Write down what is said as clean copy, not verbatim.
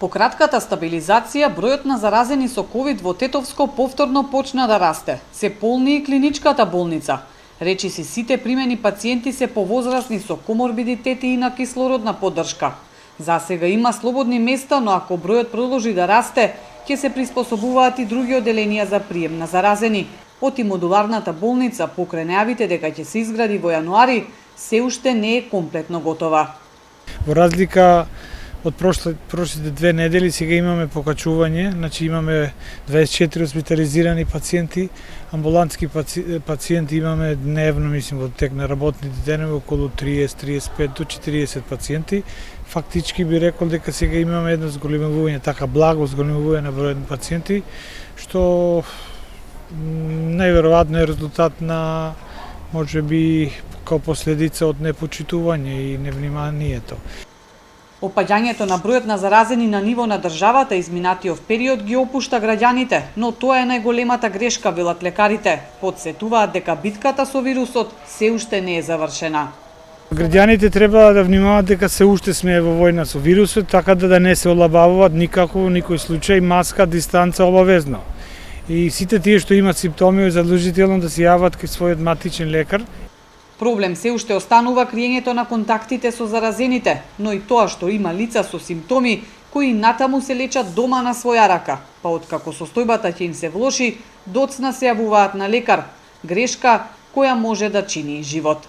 По кратката стабилизација, бројот на заразени со ковид во Тетовско повторно почна да расте. Се полни и клиничката болница. Речиси сите примени пациенти се повозрасни со коморбидитети и на кислородна поддршка. За сега има слободни места, но ако бројот продолжи да расте, ќе се приспособуваат и други оделенија за прием на заразени. Оти модуларната болница, покрај најавите дека ќе се изгради во јануари, се уште не е комплетно готова. Во разлика од прошлите 2 недели, сега имаме покачување, значи имаме 24 хоспитализирани пациенти, амбулантски пациенти имаме дневно, мислим, во тек на работните денови околу 30-35 до 40 пациенти. Фактички би рекол дека сега имаме едно зголемување, така благо зголемување на бројот на пациенти, што најверојатно е резултат на, можеби, као последица од непочитување и невниманието. Опаѓањето на бројот на заразени на ниво на државата изминатиот период ги опушта граѓаните, но тоа е најголемата грешка, велат лекарите. Потсетуваат дека битката со вирусот се уште не е завршена. Граѓаните треба да внимаваат дека се уште сме во војна со вирусот, така да не се олабавуваат никако во никој случај, маска, дистанца обавезно. И сите тие што имаат симптоми задолжително да се јават кај својот матичен лекар. Проблем се уште останува криењето на контактите со заразените, но и тоа што има лица со симптоми кои натаму се лечат дома на своја рака, па откако состојбата ќе им се влоши, доцна се јавуваат на лекар, грешка која може да чини живот.